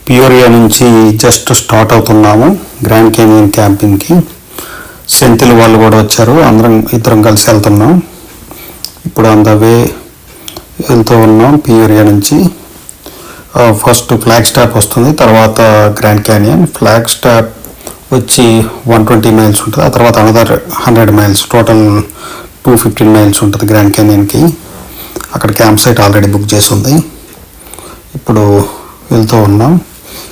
పియోరియా నుంచి just start అవుతున్నాము grand canyon క్యాంపింగ్కి. Senthil వాళ్ళు కూడా వచ్చారు, ఇద్దరం కలిసి వెళ్తున్నాం. ఇప్పుడు ఆన్ ద వే వెళ్తూ ఉన్నాం పియోరియా నుంచి. ఫస్ట్ ఫ్లాగ్ స్టాప్ వస్తుంది, తర్వాత గ్రాండ్ క్యానియన్. ఫ్లాగ్ స్టాప్ వచ్చి 120 మైల్స్ ఉంటుంది, ఆ తర్వాత అనదర్ 100 మైల్స్, టోటల్ 215 మైల్స్ ఉంటుంది గ్రాండ్ క్యానియన్కి. అక్కడ క్యాంప్ సైట్ ఆల్రెడీ బుక్ చేసి ఉంది. ఇప్పుడు వెళ్తూ ఉన్నాం.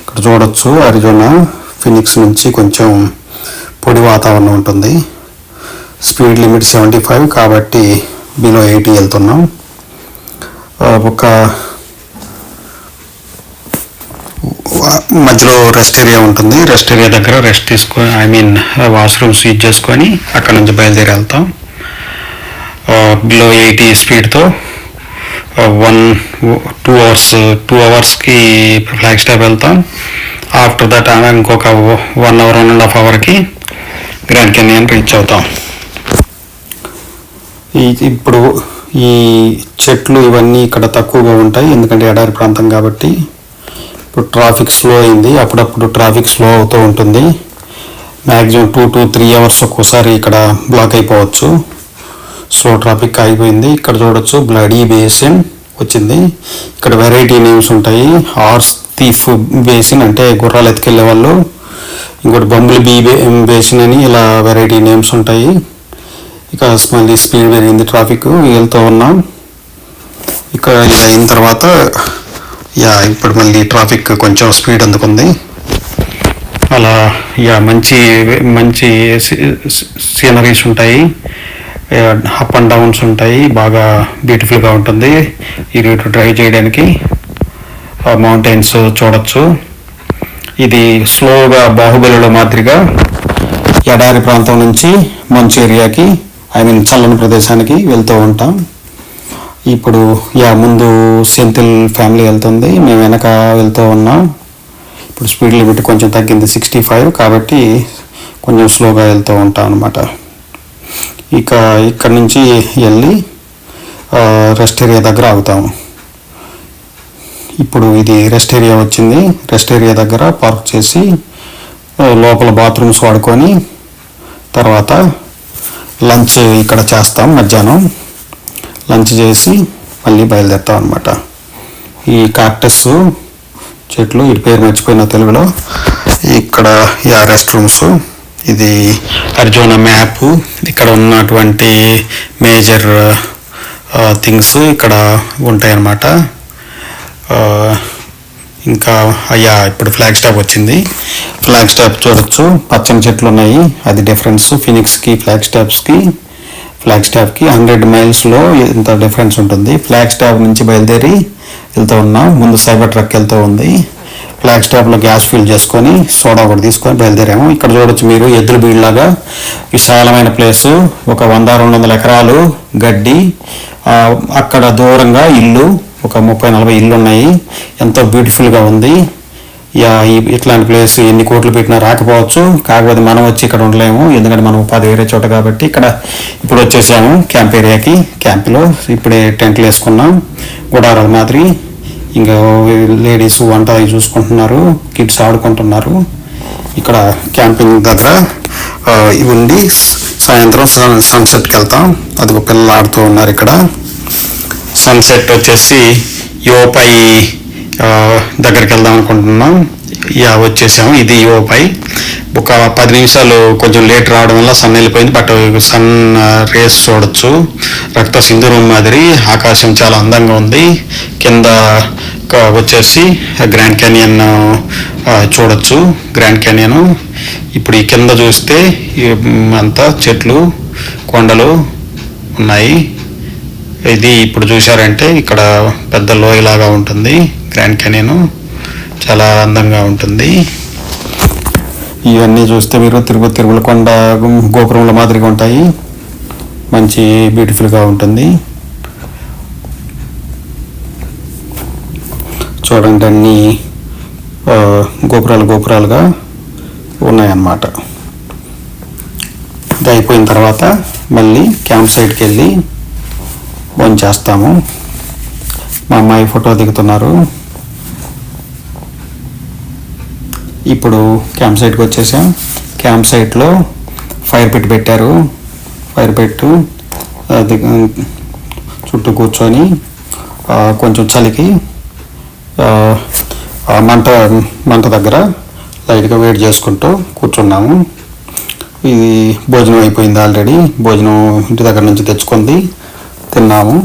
ఇక్కడ చూడొచ్చు అరిజోనా ఫినిక్స్ నుంచి కొంచెం పొడి వాతావరణం ఉంటుంది. స్పీడ్ లిమిట్ 75 కాబట్టి బిలో 80 వెళ్తున్నాం. ఒక మధ్యలో రెస్ట్ ఏరియా ఉంటుంది. రెస్ట్ ఏరియా దగ్గర రెస్ట్ తీసుకొని వాష్రూమ్స్ యూజ్ చేసుకొని అక్కడ నుంచి బయలుదేరి వెళ్తాం. బిలో 80 స్పీడ్తో 2 అవర్స్కి ఫ్లాగ్ స్టాప్ వెళ్తాం. ఆఫ్టర్ దట్ ఇంకొక 1 అవర్ 1.5 అవర్కి గ్రాండ్ కెనియన్ రీచ్ అవుతాం. ఇప్పుడు ఈ చెట్లు ఇవన్నీ ఇక్కడ తక్కువగా ఉంటాయి, ఎందుకంటే ఎడారి ప్రాంతం కాబట్టి. ఇప్పుడు ట్రాఫిక్ స్లో అయింది, అప్పుడప్పుడు ట్రాఫిక్ స్లో అవుతూ ఉంటుంది. మ్యాక్సిమం 2 to 3 అవర్స్ ఒక్కోసారి ఇక్కడ బ్లాక్ అయిపోవచ్చు. స్లో ట్రాఫిక్ ఆగిపోయింది. ఇక్కడ చూడొచ్చు బ్లడీ బేసిన్ వచ్చింది. ఇక్కడ వెరైటీ నేమ్స్ ఉంటాయి. హార్స్ థీఫ్ బేసిన్ అంటే గుర్రాలు ఎత్తుకెళ్ళే వాళ్ళు, ఇంకోటి బంబుల్ బీ బేసిన్ అని, ఇలా వెరైటీ నేమ్స్ ఉంటాయి. ఇక మళ్ళీ స్పీడ్ పెరిగింది, ట్రాఫిక్ వెళ్తూ ఉన్నాం. ఇక ఇలా అయిన తర్వాత ఇప్పుడు మళ్ళీ ట్రాఫిక్ కొంచెం స్పీడ్ అందుకుంది. అలా మంచి మంచి సీనరీస్ ఉంటాయి, అప్ అండ్ డౌన్స్ ఉంటాయి, బాగా బ్యూటిఫుల్గా ఉంటుంది ఈ రూట్ డ్రైవ్ చేయడానికి. మౌంటైన్స్ చూడొచ్చు. ఇది స్లోగా బాహుబలిలో మాదిరిగా ఎడారి ప్రాంతం నుంచి మంచు ఏరియాకి చల్లని ప్రదేశానికి వెళ్తూ ఉంటాం. ఇప్పుడు ముందు సెంతిల్ ఫ్యామిలీ వెళ్తుంది, మేము వెనక వెళ్తూ ఉన్నాం. ఇప్పుడు స్పీడ్ లిమిట్ కొంచెం తగ్గింది 65 కాబట్టి కొంచెం స్లోగా వెళ్తూ ఉంటాం అన్నమాట. ఇక ఇక్కడ నుంచి వెళ్ళి రెస్ట్ ఏరియా దగ్గర ఆగుతాము. ఇప్పుడు ఇది రెస్ట్ ఏరియా వచ్చింది. రెస్ట్ ఏరియా దగ్గర పార్క్ చేసి లోపల బాత్రూమ్స్ వాడుకొని తర్వాత లంచ్ ఇక్కడ చేస్తాం. మధ్యాహ్నం లంచ్ చేసి మళ్ళీ బయలుదేరుతాం అనమాట. ఈ కాక్టస్ చెట్లు, ఈ పేరు మర్చిపోయిన తెలుగులో. ఇక్కడ రెస్ట్ రూమ్స్, ఇది అరిజోనా మ్యాప్, ఇక్కడ ఉన్నటువంటి మేజర్ థింగ్స్ ఇక్కడ ఉంటాయన్నమాట. ఇంకా ఇప్పుడు ఫ్లాగ్ స్టాప్ వచ్చింది. ఫ్లాగ్ స్టాప్ చూడొచ్చు, పచ్చని చెట్లు ఉన్నాయి. అది డిఫరెన్స్ ఫినిక్స్కి ఫ్లాగ్ స్టాప్కి 100 మైల్స్లో ఇంత డిఫరెన్స్ ఉంటుంది. ఫ్లాగ్ స్టాప్ నుంచి బయలుదేరి వెళ్తూ ఉన్నాం. ముందు సైబర్ ట్రక్ వెళ్తూ ఉంది. ఫ్లాగ్ స్టాప్లో గ్యాస్ ఫిల్ చేసుకొని సోడా కూడా తీసుకొని బయలుదేరాము. ఇక్కడ చూడొచ్చు మీరు ఎద్దుల బీడ్లాగా విశాలమైన ప్లేసు, ఒక 100-200 ఎకరాలు గడ్డి, అక్కడ దూరంగా ఇల్లు, ఒక 30-40 ఇల్లు ఉన్నాయి. ఎంతో బ్యూటిఫుల్గా ఉంది. ఇట్లాంటి ప్లేస్ ఎన్ని కోట్లు పెట్టినా రాకపోవచ్చు, కాకపోతే మనం వచ్చి ఇక్కడ ఉండలేము, ఎందుకంటే మనం ఉపాధి వేరే చోట కాబట్టి. ఇక్కడ ఇప్పుడు వచ్చేసాము క్యాంప్ ఏరియాకి. క్యాంప్లో ఇప్పుడే టెంట్లు వేసుకున్నాం, గుడారాల మాదిరి. ఇంకా లేడీస్ వంట చూసుకుంటున్నారు, కిడ్స్ ఆడుకుంటున్నారు. ఇక్కడ క్యాంపింగ్ దగ్గర ఉండి సాయంత్రం సన్సెట్కి వెళ్తాం. అది ఒక పిల్లలు ఆడుతూ ఉన్నారు. ఇక్కడ సన్సెట్ వచ్చేసి యోపై దగ్గరికి వెళ్దాం అనుకుంటున్నాం. వచ్చేసాము. ఇది యోపై. ఒక 10 నిమిషాలు కొంచెం లేట్ రావడం వల్ల సన్ వెళ్ళిపోయింది, బట్ సన్ రేస్ చూడొచ్చు. రక్త సింధూరం మాదిరి ఆకాశం చాలా అందంగా ఉంది. కింద వచ్చేసి గ్రాండ్ క్యానియన్ చూడొచ్చు. గ్రాండ్ క్యానియన్ ఇప్పుడు ఈ కింద చూస్తే అంతా చెట్లు, కొండలు ఉన్నాయి. ఇది ఇప్పుడు చూశారంటే ఇక్కడ పెద్ద లోయలాగా ఉంటుంది. గ్రాండ్ క్యానియన్ చాలా అందంగా ఉంటుంది. ఇవన్నీ చూస్తే మీరు తిరుమల కొండ గోపురంల మాదిరిగా ఉంటాయి. మంచి బ్యూటిఫుల్గా ఉంటుంది. చూడండి, అన్ని గోపురాలుగా ఉన్నాయన్నమాట. ఇది అయిపోయిన తర్వాత మళ్ళీ క్యాంప్ సైట్కి వెళ్ళి భోంచేస్తాము. మా అమ్మాయి ఫోటో దిగుతున్నారు. ఇప్పుడు క్యాంప్ సైట్కి వచ్చేసాం. క్యాంప్ సైట్లో ఫైర్ పిట్ పెట్టారు. ఫైర్ పెట్టు అది చుట్టూ కూర్చొని కొంచెం చలికి మంట దగ్గర లైట్గా వేడి చేసుకుంటూ కూర్చున్నాము. ఇది భోజనం అయిపోయింది ఆల్రెడీ. భోజనం ఇంటి దగ్గర నుంచి తెచ్చుకుంది, తిన్నాము.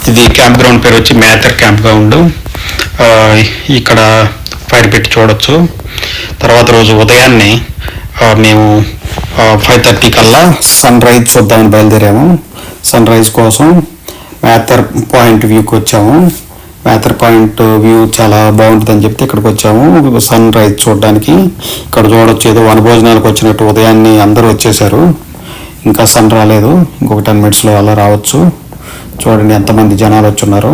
ఇది క్యాంప్ గ్రౌండ్ పేరు వచ్చి మేతర్ క్యాంప్ గ్రౌండ్. ఇక్కడ ఫైర్ పెట్టి చూడొచ్చు. తర్వాత రోజు ఉదయాన్నే మేము 5:30 కల్లా సన్ రైజ్ చూద్దామని బయలుదేరాము. సన్ రైజ్ కోసం మేతర్ పాయింట్ వ్యూకి వచ్చాము. మేతర్ పాయింట్ వ్యూ చాలా బాగుంటుందని చెప్తే ఇక్కడికి వచ్చాము సన్ రైజ్ చూడడానికి. ఇక్కడ చూడొచ్చు, ఏదో వనభోజనాలకు వచ్చినట్టు ఉదయాన్నే అందరూ వచ్చేసారు. ఇంకా సన్ రాలేదు, ఇంకొక 10 minutesలో అలా రావచ్చు. చూడండి ఎంతమంది జనాలు వచ్చున్నారు.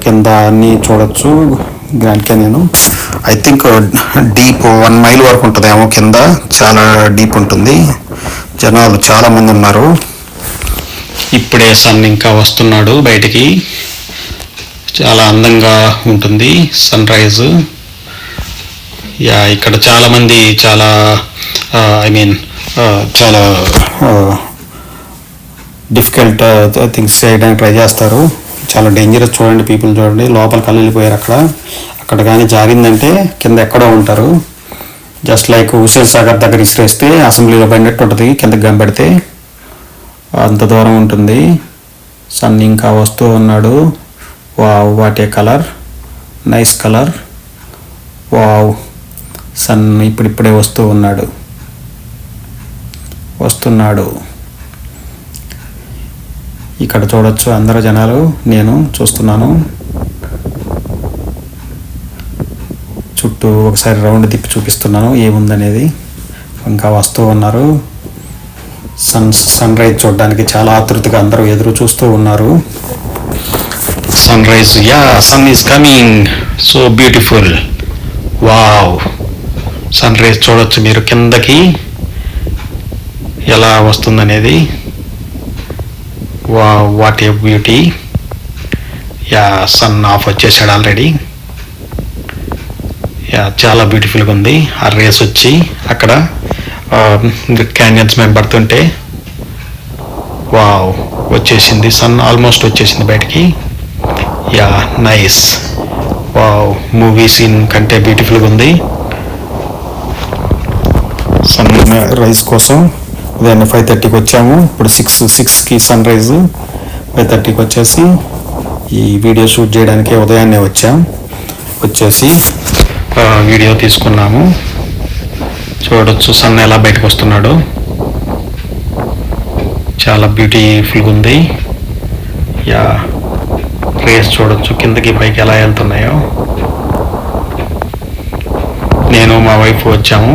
కింద అన్నీ చూడొచ్చు. Grand canyon I think deep 1 mile వరకు ఉంటుందేమో. కింద చాలా డీప్ ఉంటుంది. జనాలు చాలా మంది ఉన్నారు. ఇప్పుడే సన్ ఇంకా వస్తున్నాడు బయటికి. చాలా అందంగా ఉంటుంది సన్ రైజ్. ఇక్కడ చాలామంది చాలా చాలా డిఫికల్ట్ థింగ్స్ చేయడానికి ట్రై చేస్తారు. చాలా డేంజరస్. చూడండి పీపుల్ చూడండి, లోపలికి వెళ్ళిపోయారు. అక్కడ కానీ జారిందంటే కింద ఎక్కడో ఉంటారు. జస్ట్ లైక్ హుస్సేన్ సాగర్ దగ్గర ఇసిరేస్తే అసెంబ్లీలో పడినట్టు ఉంటుంది. కిందకి గంపెడితే అంత దూరం ఉంటుంది. సన్ ఇంకా వస్తూ ఉన్నాడు. Wow, what a colour, nice colour. Wow, sun ఇప్పుడిప్పుడే వస్తున్నాడు. ఇక్కడ చూడొచ్చు అందరు జనాలు, నేను చూస్తున్నాను. చుట్టూ ఒకసారి రౌండ్ తిప్పి చూపిస్తున్నాను ఏముందనేది. ఇంకా వస్తూ ఉన్నారు. సన్ రైజ్ చూడడానికి చాలా ఆతృతగా అందరూ ఎదురు చూస్తూ ఉన్నారు. Sunrise, sun is coming, so beautiful. Wow, sunrise చూడొచ్చు మీరు కిందకి ఎలా వస్తుందనేది. Wow, what a beauty. Sun off వచ్చేసాడు ఆల్రెడీ. చాలా బ్యూటిఫుల్గా ఉంది. ఆ రేస్ వచ్చి అక్కడ క్యానియన్స్ మేము పడుతుంటే వావ్ వచ్చేసింది. సన్ ఆల్మోస్ట్ వచ్చేసింది బయటికి. నైస్. వావ్, మూవీ సీన్ కంటే బ్యూటిఫుల్గా ఉంది. సన్ రైజ్ కోసం ఉదయాన్నే 5:30కి వచ్చాము. ఇప్పుడు 6కి సన్ రైజ్. 5:30కి వచ్చేసి ఈ వీడియో షూట్ చేయడానికి ఉదయాన్నే వచ్చేసి వీడియో తీసుకున్నాము. చూడొచ్చు సన్ ఎలా బయటకు వస్తున్నాడు. చాలా బ్యూటిఫుల్గా ఉంది. రేస్ చూడొచ్చు కిందకి పైకి ఎలా వెళ్తున్నాయో. నేను మా వైఫ్ వచ్చాము.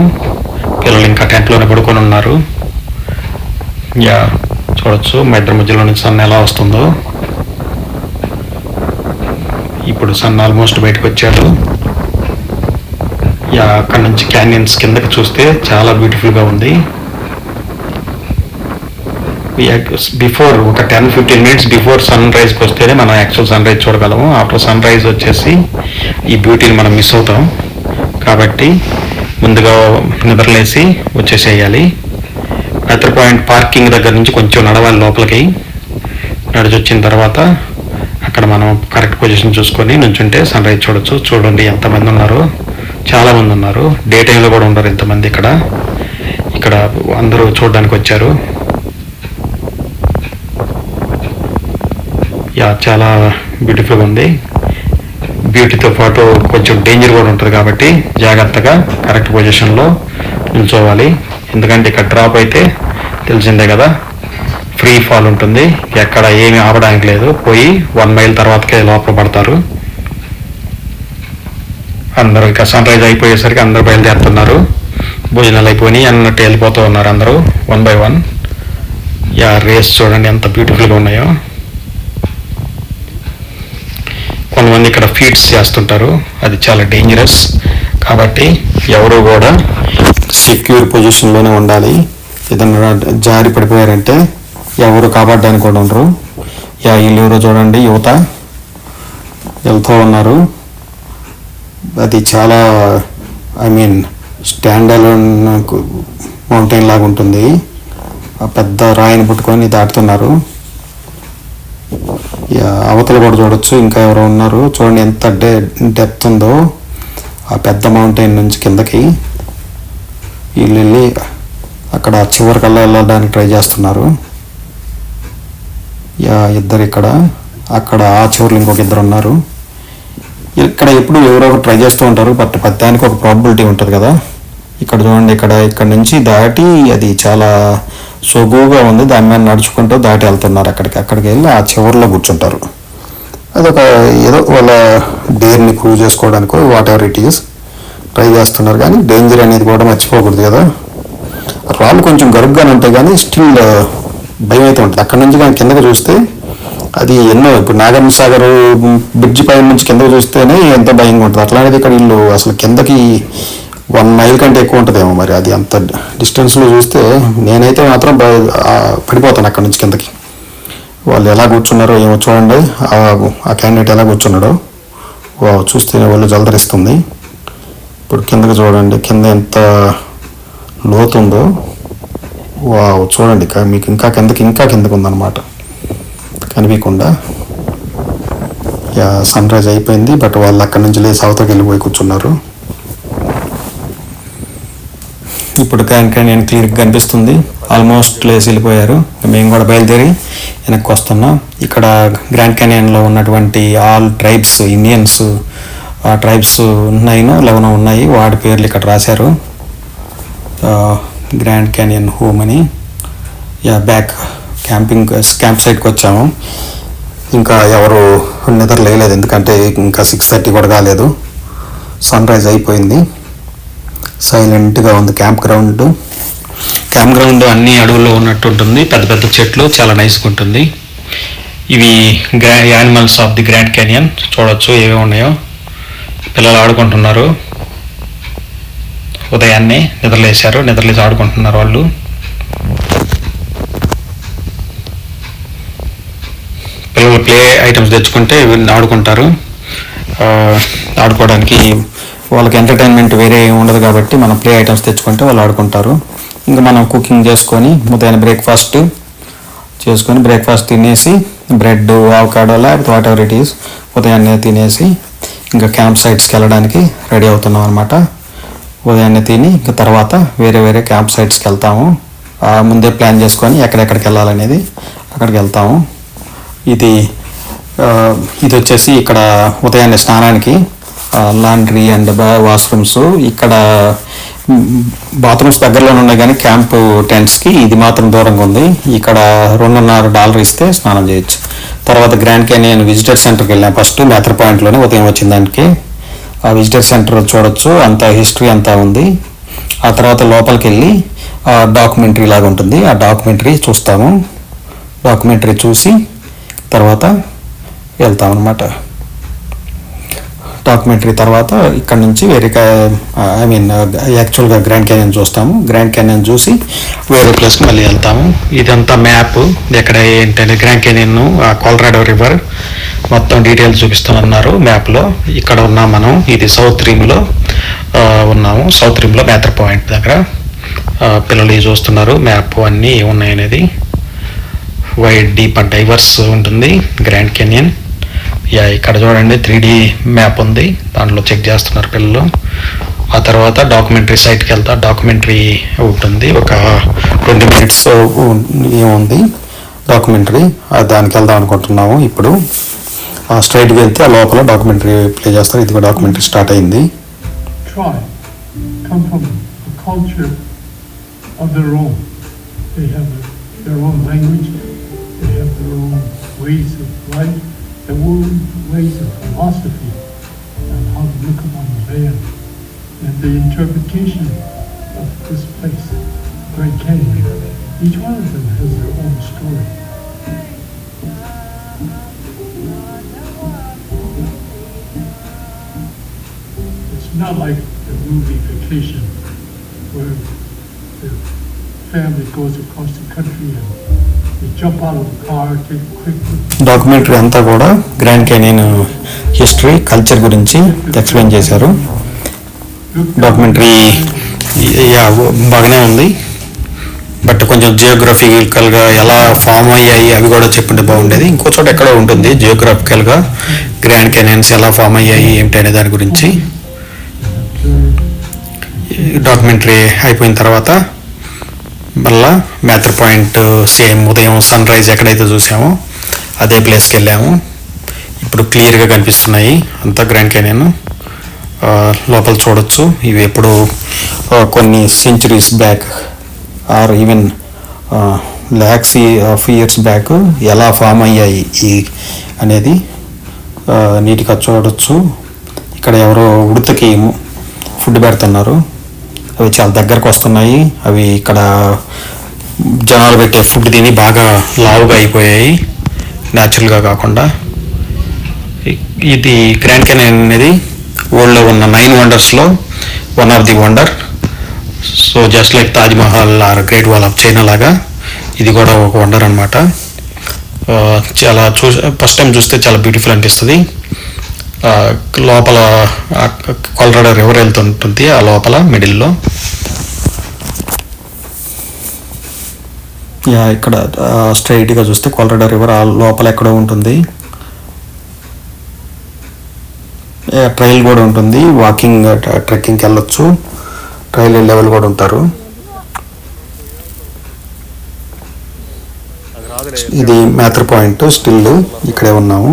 పిల్లలు ఇంకా టెంట్లోనే పడుకొని ఉన్నారు. చూడొచ్చు మా ఇద్దరి మధ్యలో నుంచి సన్ ఎలా వస్తుందో. ఇప్పుడు సన్ ఆల్మోస్ట్ బయటకు వచ్చాడు. అక్కడ నుంచి క్యానియన్స్ కిందకి చూస్తే చాలా బ్యూటిఫుల్గా ఉంది. బిఫోర్ ఒక 10-15 minutes బిఫోర్ సన్ రైజ్కి వస్తేనే మనం యాక్చువల్ సన్ రైజ్ చూడగలము. ఆఫ్టర్ సన్ రైజ్ వచ్చేసి ఈ బ్యూటీని మనం మిస్ అవుతాం. కాబట్టి ముందుగా నిద్రలేసి వచ్చేసేయాలి. మేతర్ పాయింట్ పార్కింగ్ దగ్గర నుంచి కొంచెం నడవాలి లోపలికి. నడిచి వచ్చిన తర్వాత అక్కడ మనం కరెక్ట్ పొజిషన్ చూసుకొని నుంచుంటే సన్ రైజ్ చూడొచ్చు. చూడండి ఎంతమంది ఉన్నారు, చాలా మంది ఉన్నారు. డే టైంలో కూడా ఉండరు ఇంతమంది. ఇక్కడ అందరూ చూడడానికి వచ్చారు. చాలా బ్యూటిఫుల్గా ఉంది. బ్యూటీతో పాటు కొంచెం డేంజర్ కూడా ఉంటుంది కాబట్టి జాగ్రత్తగా కరెక్ట్ పొజిషన్లో నిల్చోవాలి. ఎందుకంటే ఇక్కడ డ్రాప్ అయితే తెలిసిందే కదా, ఫ్రీ ఫాల్ ఉంటుంది. ఎక్కడ ఏమీ ఆపడానికి లేదు. పోయి 1 mile తర్వాతకే లోపల పడతారు అందరూ. ఇక సన్ రైజ్ అయిపోయేసరికి అందరూ బయలుదేరుతున్నారు. భోజనాలు అయిపోయి అన్నట్టు వెళ్ళిపోతూ ఉన్నారు అందరూ 1 by 1. రేస్ చూడండి ఎంత బ్యూటిఫుల్గా ఉన్నాయో. కొంతమంది ఇక్కడ ఫీడ్స్ చేస్తుంటారు. అది చాలా డేంజరస్. కాబట్టి ఎవరు కూడా సెక్యూర్ పొజిషన్లోనే ఉండాలి. ఏదన్నా జారి పడిపోయారంటే ఎవరు కాపాడడానికి కూడా ఉండరు. వీళ్ళు ఎవరో చూడండి, యువత వెళ్తూ ఉన్నారు. అది చాలా I mean stand alone mountain లాగా ఉంటుంది. ఆ పెద్ద రాయిని పుట్టుకొని దాటుతున్నారు. అవతల కూడా చూడొచ్చు, ఇంకా ఎవరో ఉన్నారు. చూడండి ఎంత డెప్త్ ఉందో ఆ పెద్ద మౌంటైన్ నుంచి కిందకి. వీళ్ళు వెళ్ళి అక్కడ చివరికల్లా వెళ్ళడానికి ట్రై చేస్తున్నారు. ఇద్దరు ఇక్కడ, అక్కడ ఆ చివరిలో ఇంకొక ఇద్దరు ఉన్నారు. ఇక్కడ ఎప్పుడు ఎవరో ఒకరు ట్రై చేస్తూ ఉంటారు, బట్ ప్రతిదానికి ఒక ప్రాబిలిటీ ఉంటుంది కదా. ఇక్కడ చూడండి, ఇక్కడ నుంచి దాటి అది చాలా సొగువుగా ఉంది, దాని మీద నడుచుకుంటూ దాటి వెళ్తున్నారు. అక్కడికి వెళ్ళి ఆ చివరిలో కూర్చుంటారు. అదొక ఏదో వాళ్ళ డేర్ని ప్రూవ్ చేసుకోవడానికి what ever it is try చేస్తున్నారు. కానీ డేంజర్ అనేది కూడా మర్చిపోకూడదు కదా. రాళ్ళు కొంచెం గరుగ్గానే ఉంటాయి, కానీ స్టిల్ భయం అయితే ఉంటుంది. అక్కడ నుంచి కానీ కిందకి చూస్తే అది ఎన్నో, ఇప్పుడు నాగార్జున సాగర్ బ్రిడ్జి పైన నుంచి కిందకి చూస్తేనే ఎంత భయంగా ఉంటుంది. అట్లాంటిది ఇక్కడ వీళ్ళు అసలు కిందకి 1 మైల్ కంటే ఎక్కువ ఉంటుందేమో. మరి అది అంత డిస్టెన్స్లో చూస్తే నేనైతే మాత్రం పడిపోతాను అక్కడ నుంచి కిందకి. వాళ్ళు ఎలా కూర్చున్నారో ఏమో చూడండి, ఆ క్యాండిడేట్ ఎలా కూర్చున్నాడో చూస్తేనే వాళ్ళు జలదరిస్తుంది. ఇప్పుడు కిందకి చూడండి, కింద ఎంత లోతుందో. చూడండి, మీకు ఇంకా కిందకి ఉందన్నమాట కనిపించకుండా. సన్ రైజ్ అయిపోయింది, బట్ వాళ్ళు అక్కడి నుంచి లేసి అవతలకి వెళ్ళిపోయి కూర్చున్నారు. ఇప్పుడు క్యానియన్ క్లియర్గా కనిపిస్తుంది. ఆల్మోస్ట్ లేసి వెళ్ళిపోయారు. మేము కూడా బయలుదేరి వెనక్కి వస్తున్నాం. ఇక్కడ గ్రాండ్ క్యానియన్లో ఉన్నటువంటి ఆల్ ట్రైబ్స్, ఇండియన్స్ ట్రైబ్స్ 9-11 ఉన్నాయి. వాడి పేర్లు ఇక్కడ రాశారు. గ్రాండ్ క్యానియన్ హోమ్ అని. బ్యాక్ క్యాంప్ సైట్కి వచ్చాము. ఇంకా ఎవరు నిద్ర లేలేదు, ఎందుకంటే ఇంకా 6:30 కూడా కాలేదు. సన్ రైజ్ అయిపోయింది. సైలెంట్గా ఉంది క్యాంప్ గ్రౌండ్. అన్ని అడవుల్లో ఉన్నట్టు ఉంటుంది, పెద్ద పెద్ద చెట్లు, చాలా నైస్గా ఉంటుంది. ఇవి animals of the grand Canyon. చూడొచ్చు ఏమేమి ఉన్నాయో. పిల్లలు ఆడుకుంటున్నారు. ఉదయాన్నే నిద్రలేసి ఆడుకుంటున్నారు వాళ్ళు. పిల్లలు ప్లే ఐటమ్స్ తెచ్చుకుంటే వీళ్ళు ఆడుకుంటారు. ఆడుకోవడానికి వాళ్ళకి ఎంటర్టైన్మెంట్ వేరే ఉండదు కాబట్టి మనం ప్లే ఐటమ్స్ తెచ్చుకుంటే వాళ్ళు ఆడుకుంటారు. ఇంకా మనం కుకింగ్ చేసుకొని ఉదయాన్నే బ్రేక్ఫాస్ట్ తినేసి బ్రెడ్, అవకాడో లేకపోతే వాట్ ఎవర్ ఇట్ ఈస్ ఉదయాన్నే తినేసి ఇంకా క్యాంప్ సైట్స్కి వెళ్ళడానికి రెడీ అవుతున్నాం అనమాట. ఉదయాన్నే తిని ఇంకా తర్వాత వేరే క్యాంప్ సైట్స్కి వెళ్తాము. ముందే ప్లాన్ చేసుకొని ఎక్కడెక్కడికి వెళ్ళాలనేది అక్కడికి వెళ్తాము. ఇది వచ్చేసి ఇక్కడ ఉదయాన్నే స్నానానికి లాండ్రీ అండ్ వాష్రూమ్స్. ఇక్కడ బాత్రూమ్స్ దగ్గరలోనే ఉన్నాయి, కానీ క్యాంప్ టెంట్స్కి ఇది మాత్రం దూరంగా ఉంది. ఇక్కడ $2.50 ఇస్తే స్నానం చేయొచ్చు. తర్వాత గ్రాండ్ క్యానియన్ విజిటర్ సెంటర్కి వెళ్ళాం. ఫస్ట్ మేతర్ పాయింట్లోనే ఉదయం వచ్చిన దానికి ఆ విజిటర్ సెంటర్ చూడొచ్చు, అంత హిస్టరీ అంతా ఉంది. ఆ తర్వాత లోపలికి వెళ్ళి డాక్యుమెంటరీ లాగా ఉంటుంది, ఆ డాక్యుమెంటరీ చూస్తాము. డాక్యుమెంటరీ చూసి తర్వాత వెళ్తాం అనమాట. డాక్యుమెంటరీ తర్వాత ఇక్కడ నుంచి యాక్చువల్గా గ్రాండ్ క్యానియన్ చూస్తాము. గ్రాండ్ క్యానియన్ చూసి వేరే ప్లేస్కి మళ్ళీ వెళ్తాము. ఇదంతా మ్యాప్, ఎక్కడ ఏంటంటే గ్రాండ్ క్యానియన్, కొలరాడో రివర్ మొత్తం డీటెయిల్స్ చూపిస్తామన్నారు మ్యాప్లో. ఇక్కడ ఉన్నాం మనం. ఇది సౌత్ రిమ్లో ఉన్నాము. సౌత్ రిమ్లో మేతర్ పాయింట్ దగ్గర. పిల్లలు చూస్తున్నారు మ్యాప్ అన్నీ ఏమున్నాయనేది. వైడ్, డీప్ అండ్ డైవర్స్ ఉంటుంది గ్రాండ్ క్యానియన్. ఇక్కడ చూడండి 3D మ్యాప్ ఉంది, దాంట్లో చెక్ చేస్తున్నారు పిల్లలు. ఆ తర్వాత డాక్యుమెంటరీ సైట్కి వెళ్తా. డాక్యుమెంటరీ ఉంటుంది, ఒక 20 minutes ఏముంది డాక్యుమెంటరీ. దానికి వెళ్దాం అనుకుంటున్నాము. ఇప్పుడు స్ట్రైట్గా వెళ్తే ఆ లోపల డాక్యుమెంటరీ ప్లే చేస్తారు. ఇది కూడా డాక్యుమెంటరీ స్టార్ట్ అయింది. their own ways of philosophy and how to look upon the land and the interpretation of this place, Grand Canyon. Each one of them has their own story. It's not like the movie Vacation, where the family goes across the country and You jump out of the car, take a quick look. Documentary అంతా కూడా grand canyon history culture గురించి explain చేశారు. Documentary బాగానే ఉంది, but కొంచెం జియోగ్రఫికల్గా ఎలా form అయ్యాయి అవి కూడా చెప్పుంటే బాగుండేది. ఇంకో చోట ఎక్కడో ఉంటుంది జియోగ్రఫికల్గా గ్రాండ్ క్యానియన్స్ ఎలా ఫామ్ అయ్యాయి ఏమిటి అనే దాని గురించి. డాక్యుమెంటరీ అయిపోయిన తర్వాత మళ్ళా మ్యాథర్ పాయింట్ సేమ్ ఉదయం సన్ రైజ్ ఎక్కడైతే చూసామో అదే ప్లేస్కి వెళ్ళాము. ఇప్పుడు క్లియర్గా కనిపిస్తున్నాయి అంతా గ్రాండ్ క్యానియన్. లోపల చూడొచ్చు ఇవి ఎప్పుడు కొన్ని centuries back or even lakhs of years back ఎలా ఫామ్ అయ్యాయి ఈ అనేది నీట్గా చూడొచ్చు. ఇక్కడ ఎవరో ఉడతకి ఫుడ్ పెడుతున్నారు, అవి చాలా దగ్గరకు వస్తున్నాయి. అవి ఇక్కడ జనాలు పెట్టే ఫుడ్ తిని బాగా లావుగా అయిపోయాయి న్యాచురల్గా కాకుండా. ఇది గ్రాండ్ కెనాయన్ అనేది వరల్డ్లో ఉన్న 9 వండర్స్లో one of the wonder. So just like Taj Mahal or great wall of China లాగా ఇది కూడా ఒక వండర్ అనమాట. చాలా ఫస్ట్ టైం చూస్తే చాలా బ్యూటిఫుల్ అనిపిస్తుంది. లోపల కొలరాడో రివర్ వెళ్తుంటుంది, ఆ లోపల మిడిల్లో. ఇక్కడ స్ట్రైట్గా చూస్తే కొలరాడో రివర్ ఆ లోపల ఎక్కడో ఉంటుంది. ట్రైల్ కూడా ఉంటుంది, వాకింగ్ ట్రెక్కింగ్కి వెళ్ళొచ్చు, ట్రైల్ లెవెల్ కూడా ఉంటారు. ఇది మ్యాథర్ పాయింట్, స్టిల్ ఇక్కడే ఉన్నాము.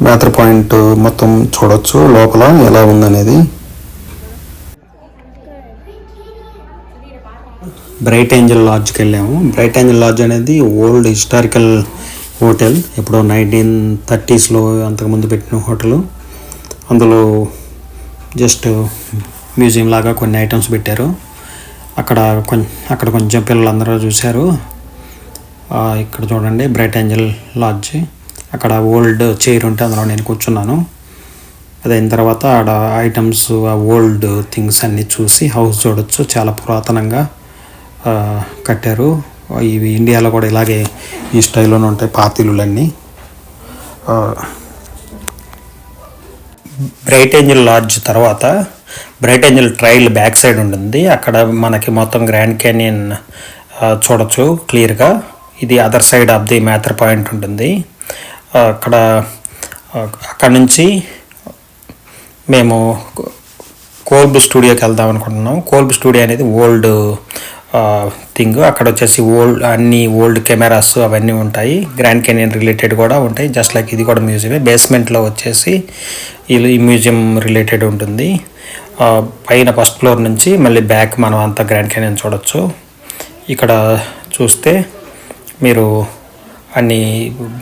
మ్యాథర్ పాయింట్ మొత్తం చూడొచ్చు లోపల ఎలా ఉందనేది. బ్రైట్ ఏంజల్ లాడ్జ్కి వెళ్ళాము. బ్రైట్ ఏంజల్ లాడ్జ్ అనేది ఓల్డ్ హిస్టారికల్ హోటల్, ఎప్పుడో 1930s అంతకుముందు పెట్టిన హోటల్. అందులో జస్ట్ మ్యూజియం లాగా కొన్ని ఐటమ్స్ పెట్టారు. అక్కడ కొంచెం పిల్లలందరూ చూశారు. ఇక్కడ చూడండి బ్రైట్ ఏంజల్ లాడ్జ్. అక్కడ ఓల్డ్ చైర్ ఉంటే అందులో నేను కూర్చున్నాను. అదైన తర్వాత ఆడ ఐటమ్స్ ఆ ఓల్డ్ థింగ్స్ అన్నీ చూసి హౌస్ చూడొచ్చు. చాలా పురాతనంగా కట్టారు. ఇవి ఇండియాలో కూడా ఇలాగే ఈ స్టైల్లోనే ఉంటాయి పాతిలులన్నీ. బ్రైట్ ఏంజల్ లాడ్జ్ తర్వాత Bright Angel Trail back side ఉంటుంది. అక్కడ మనకి మొత్తం గ్రాండ్ క్యానియన్ చూడొచ్చు క్లియర్గా. ఇది other side of the Mather Point ఉంటుంది. అక్కడ నుంచి మేము కోల్బ్ స్టూడియోకి వెళ్దాం అనుకుంటున్నాం. కోల్బ్ స్టూడియో అనేది ఓల్డ్ థింగ్. అక్కడ వచ్చేసి అన్ని ఓల్డ్ కెమెరాస్ అవన్నీ ఉంటాయి. గ్రాండ్ కెనియన్ రిలేటెడ్ కూడా ఉంటాయి. జస్ట్ లైక్ ఇది కూడా మ్యూజియమే. బేస్మెంట్లో వచ్చేసి ఈ మ్యూజియం రిలేటెడ్ ఉంటుంది. పైన ఫస్ట్ ఫ్లోర్ నుంచి మళ్ళీ బ్యాక్ మనం అంతా గ్రాండ్ కెనియన్ చూడొచ్చు. ఇక్కడ చూస్తే మీరు అన్ని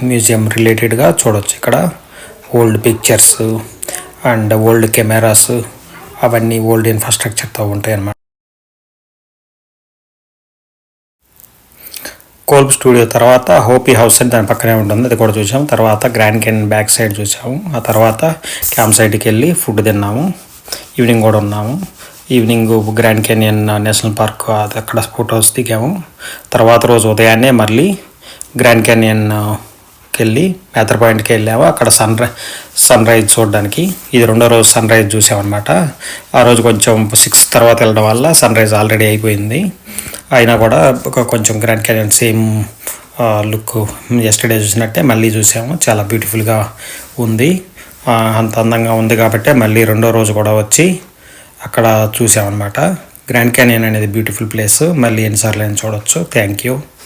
మ్యూజియం రిలేటెడ్గా చూడొచ్చు. ఇక్కడ old pictures and old cameras అవన్నీ ఓల్డ్ ఇన్ఫ్రాస్ట్రక్చర్తో ఉంటాయి అన్నమాట. కోల్బ్ స్టూడియో తర్వాత హోపీ హౌస్ అని దాని పక్కనే ఉంటుంది, అది కూడా చూసాము. తర్వాత గ్రాండ్ కెనియన్ బ్యాక్ సైడ్ చూసాము. ఆ తర్వాత క్యాంప్ సైడ్కి వెళ్ళి ఫుడ్ తిన్నాము. ఈవినింగ్ కూడా ఉన్నాము. Evening grand canyon national park అది అక్కడ ఫొటోస్ దిగాము. తర్వాత రోజు ఉదయాన్నే మళ్ళీ గ్రాండ్ కెనియన్కి వెళ్ళి మ్యాథర్ పాయింట్కి వెళ్ళాము. అక్కడ సన్ రైజ్ చూడడానికి. ఇది రెండో రోజు సన్ రైజ్ చూసామన్నమాట. ఆ రోజు కొంచెం 6 తర్వాత వెళ్ళడం వల్ల సన్ రైజ్ ఆల్రెడీ అయిపోయింది. అయినా కూడా కొంచెం grand canyon same look yesterday చూసినట్టే మళ్ళీ చూసాము. చాలా బ్యూటిఫుల్గా ఉంది. అంత అందంగా ఉంది కాబట్టి మళ్ళీ రెండో రోజు కూడా వచ్చి అక్కడ చూసామన్నమాట. గ్రాండ్ కెనియన్ అనేది బ్యూటిఫుల్ ప్లేస్. మళ్ళీ ఎన్నిసార్లు అయినా చూడొచ్చు. Thank you.